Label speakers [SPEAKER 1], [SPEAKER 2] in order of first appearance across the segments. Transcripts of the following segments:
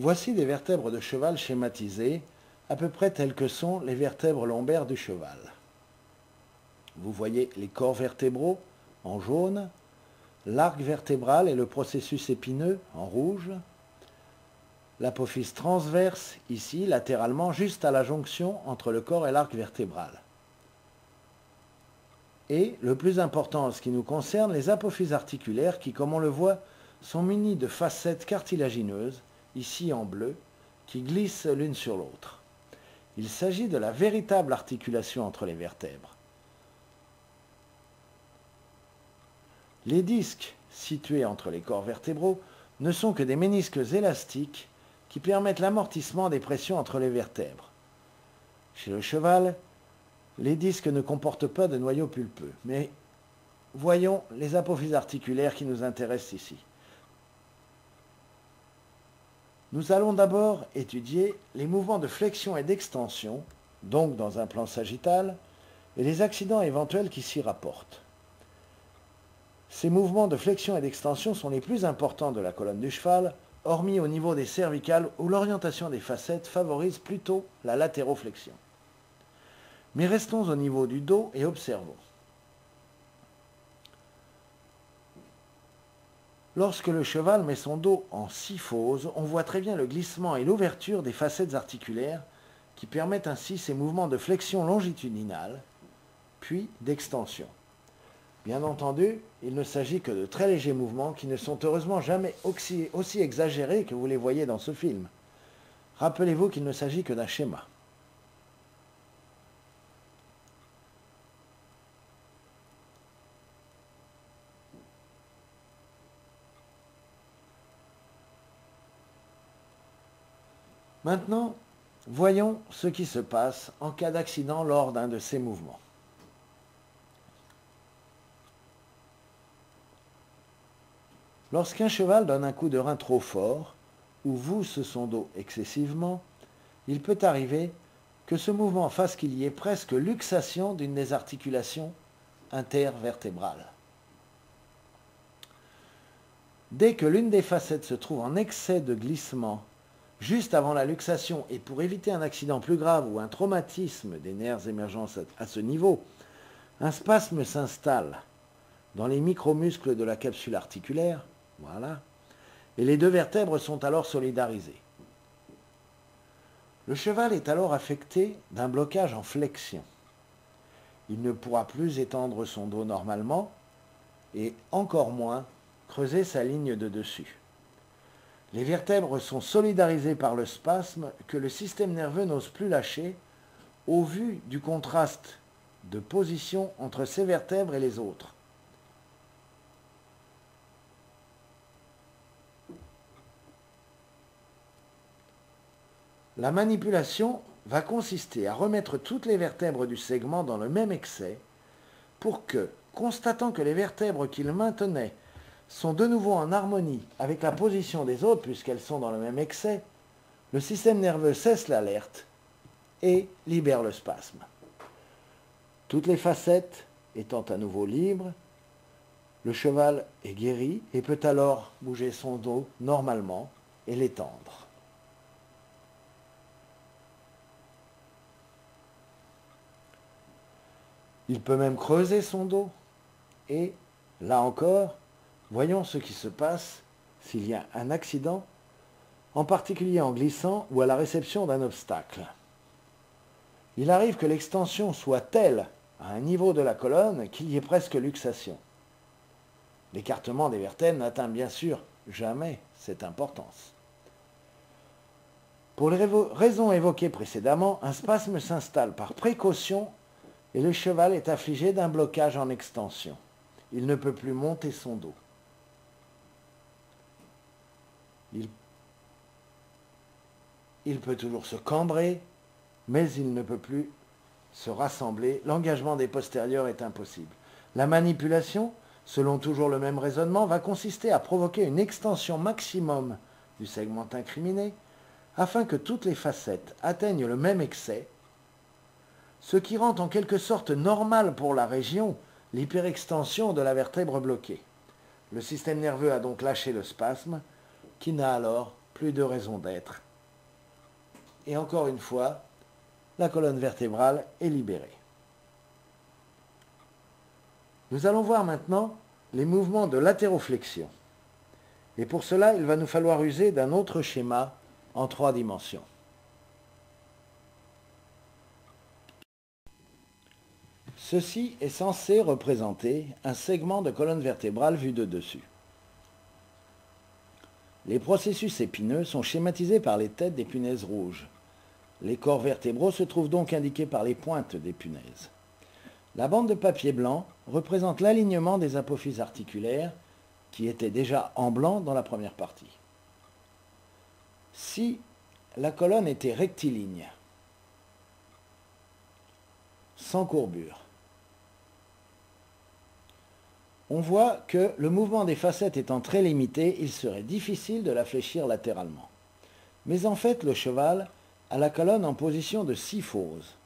[SPEAKER 1] Voici des vertèbres de cheval schématisées, à peu près telles que sont les vertèbres lombaires du cheval. Vous voyez les corps vertébraux en jaune, l'arc vertébral et le processus épineux en rouge, l'apophyse transverse ici, latéralement, juste à la jonction entre le corps et l'arc vertébral. Et, le plus important en ce qui nous concerne, les apophyses articulaires qui, comme on le voit, sont munies de facettes cartilagineuses, ici en bleu, qui glissent l'une sur l'autre. Il s'agit de la véritable articulation entre les vertèbres. Les disques situés entre les corps vertébraux ne sont que des ménisques élastiques qui permettent l'amortissement des pressions entre les vertèbres. Chez le cheval, les disques ne comportent pas de noyau pulpeux, mais voyons les apophyses articulaires qui nous intéressent ici. Nous allons d'abord étudier les mouvements de flexion et d'extension, donc dans un plan sagittal, et les accidents éventuels qui s'y rapportent. Ces mouvements de flexion et d'extension sont les plus importants de la colonne du cheval, hormis au niveau des cervicales où l'orientation des facettes favorise plutôt la latéroflexion. Mais restons au niveau du dos et observons. Lorsque le cheval met son dos en syphose, on voit très bien le glissement et l'ouverture des facettes articulaires qui permettent ainsi ces mouvements de flexion longitudinale, puis d'extension. Bien entendu, il ne s'agit que de très légers mouvements qui ne sont heureusement jamais aussi exagérés que vous les voyez dans ce film. Rappelez-vous qu'il ne s'agit que d'un schéma. Maintenant, voyons ce qui se passe en cas d'accident lors d'un de ces mouvements. Lorsqu'un cheval donne un coup de rein trop fort ou pousse son dos excessivement, il peut arriver que ce mouvement fasse qu'il y ait presque luxation d'une des articulations intervertébrales. Dès que l'une des facettes se trouve en excès de glissement juste avant la luxation et pour éviter un accident plus grave ou un traumatisme des nerfs émergents à ce niveau, un spasme s'installe dans les micromuscles de la capsule articulaire, voilà, et les deux vertèbres sont alors solidarisées. Le cheval est alors affecté d'un blocage en flexion. Il ne pourra plus étendre son dos normalement et encore moins creuser sa ligne de dessus. Les vertèbres sont solidarisées par le spasme que le système nerveux n'ose plus lâcher au vu du contraste de position entre ces vertèbres et les autres. La manipulation va consister à remettre toutes les vertèbres du segment dans le même excès pour que, constatant que les vertèbres qu'il maintenait sont de nouveau en harmonie avec la position des autres puisqu'elles sont dans le même excès, le système nerveux cesse l'alerte et libère le spasme. Toutes les facettes étant à nouveau libres, le cheval est guéri et peut alors bouger son dos normalement et l'étendre. Il peut même creuser son dos et, là encore, voyons ce qui se passe s'il y a un accident, en particulier en glissant ou à la réception d'un obstacle. Il arrive que l'extension soit telle à un niveau de la colonne qu'il y ait presque luxation. L'écartement des vertèbres n'atteint bien sûr jamais cette importance. Pour les raisons évoquées précédemment, un spasme s'installe par précaution et le cheval est affligé d'un blocage en extension. Il ne peut plus monter son dos. Il peut toujours se cambrer, mais il ne peut plus se rassembler. L'engagement des postérieurs est impossible. La manipulation, selon toujours le même raisonnement, va consister à provoquer une extension maximum du segment incriminé afin que toutes les facettes atteignent le même excès, ce qui rend en quelque sorte normal pour la région l'hyperextension de la vertèbre bloquée. Le système nerveux a donc lâché le spasme, qui n'a alors plus de raison d'être. Et encore une fois, la colonne vertébrale est libérée. Nous allons voir maintenant les mouvements de latéroflexion. Et pour cela, il va nous falloir user d'un autre schéma en 3 dimensions. Ceci est censé représenter un segment de colonne vertébrale vu de dessus. Les processus épineux sont schématisés par les têtes des punaises rouges. Les corps vertébraux se trouvent donc indiqués par les pointes des punaises. La bande de papier blanc représente l'alignement des apophyses articulaires qui étaient déjà en blanc dans la première partie. Si la colonne était rectiligne, sans courbure, on voit que le mouvement des facettes étant très limité, il serait difficile de la fléchir latéralement. Mais en fait, le cheval a la colonne en position de syphose.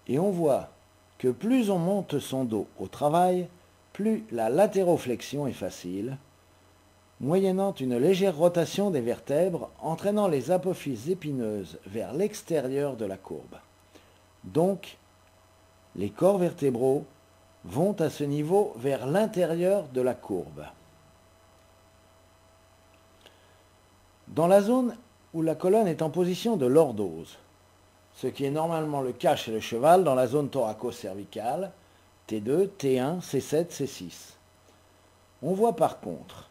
[SPEAKER 1] Et on voit que plus on monte son dos au travail, plus la latéroflexion est facile, moyennant une légère rotation des vertèbres entraînant les apophyses épineuses vers l'extérieur de la courbe. Donc, les corps vertébraux vont à ce niveau vers l'intérieur de la courbe. Dans la zone où la colonne est en position de lordose, ce qui est normalement le cas chez le cheval dans la zone thoraco-cervicale, T2, T1, C7, C6. On voit par contre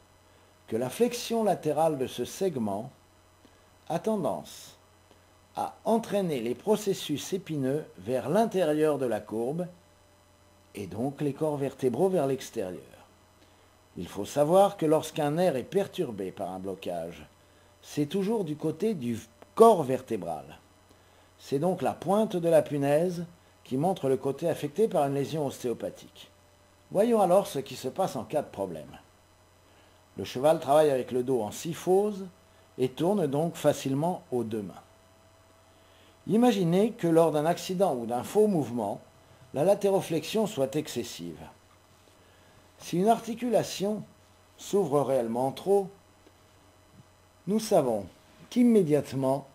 [SPEAKER 1] que la flexion latérale de ce segment a tendance à entraîner les processus épineux vers l'intérieur de la courbe et donc les corps vertébraux vers l'extérieur. Il faut savoir que lorsqu'un nerf est perturbé par un blocage, c'est toujours du côté du corps vertébral. C'est donc la pointe de la punaise qui montre le côté affecté par une lésion ostéopathique. Voyons alors ce qui se passe en cas de problème. Le cheval travaille avec le dos en syphose et tourne donc facilement aux 2 mains. Imaginez que lors d'un accident ou d'un faux mouvement, la latéroflexion soit excessive. Si une articulation s'ouvre réellement trop, nous savons qu'immédiatement,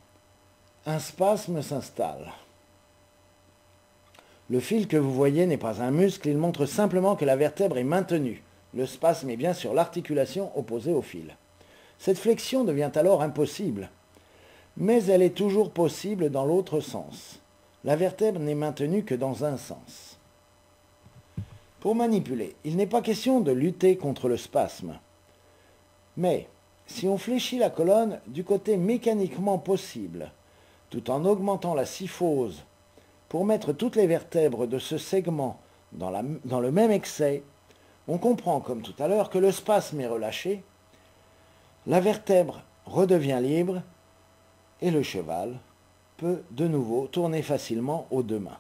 [SPEAKER 1] un spasme s'installe. Le fil que vous voyez n'est pas un muscle, il montre simplement que la vertèbre est maintenue. Le spasme est bien sur l'articulation opposée au fil. Cette flexion devient alors impossible, mais elle est toujours possible dans l'autre sens. La vertèbre n'est maintenue que dans un sens. Pour manipuler, il n'est pas question de lutter contre le spasme. Mais si on fléchit la colonne du côté mécaniquement possible, tout en augmentant la syphose pour mettre toutes les vertèbres de ce segment dans le même excès, on comprend comme tout à l'heure que le spasme est relâché, la vertèbre redevient libre et le cheval peut de nouveau tourner facilement aux 2 mains.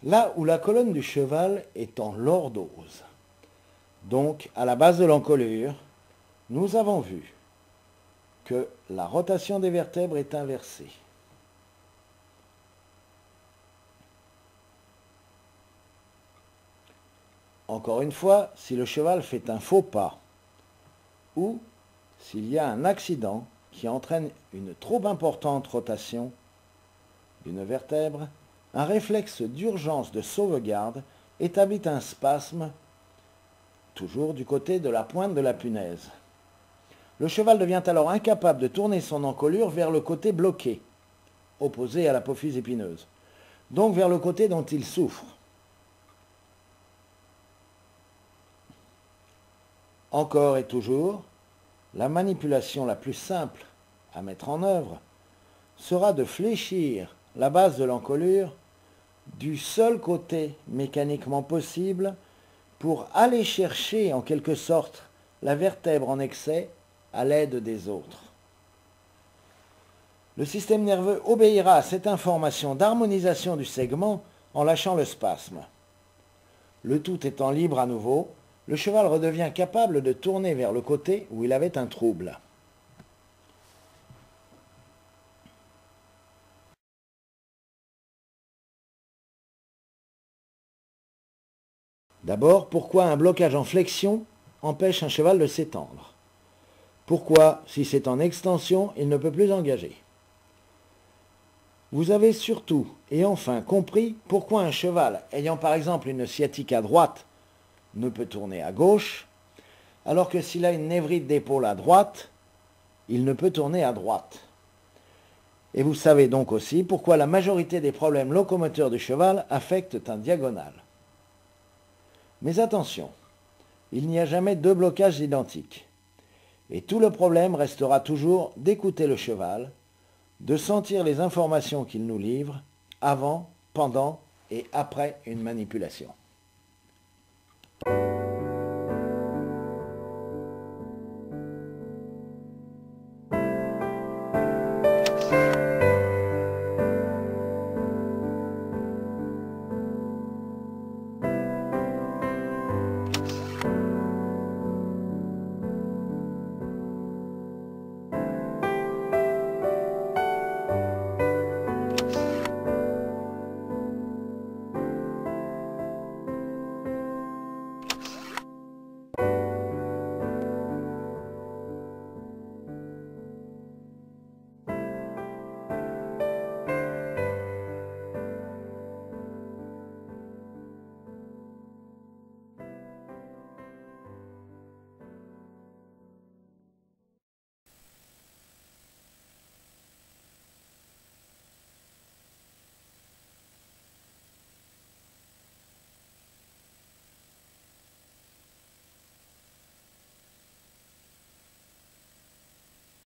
[SPEAKER 1] Là où la colonne du cheval est en lordose, donc à la base de l'encolure, nous avons vu que la rotation des vertèbres est inversée. Encore une fois, si le cheval fait un faux pas ou s'il y a un accident qui entraîne une trop importante rotation d'une vertèbre, un réflexe d'urgence de sauvegarde établit un spasme, toujours du côté de la pointe de la punaise. Le cheval devient alors incapable de tourner son encolure vers le côté bloqué, opposé à l'apophyse épineuse, donc vers le côté dont il souffre. Encore et toujours, la manipulation la plus simple à mettre en œuvre sera de fléchir la base de l'encolure du seul côté mécaniquement possible pour aller chercher en quelque sorte la vertèbre en excès à l'aide des autres. Le système nerveux obéira à cette information d'harmonisation du segment en lâchant le spasme. Le tout étant libre à nouveau, le cheval redevient capable de tourner vers le côté où il avait un trouble. D'abord, pourquoi un blocage en flexion empêche un cheval de s'étendre? Pourquoi, si c'est en extension, il ne peut plus engager? Vous avez surtout et enfin compris pourquoi un cheval ayant par exemple une sciatique à droite ne peut tourner à gauche, alors que s'il a une névrite d'épaule à droite, il ne peut tourner à droite. Et vous savez donc aussi pourquoi la majorité des problèmes locomoteurs du cheval affectent un diagonal. Mais attention, il n'y a jamais deux blocages identiques. Et tout le problème restera toujours d'écouter le cheval, de sentir les informations qu'il nous livre avant, pendant et après une manipulation.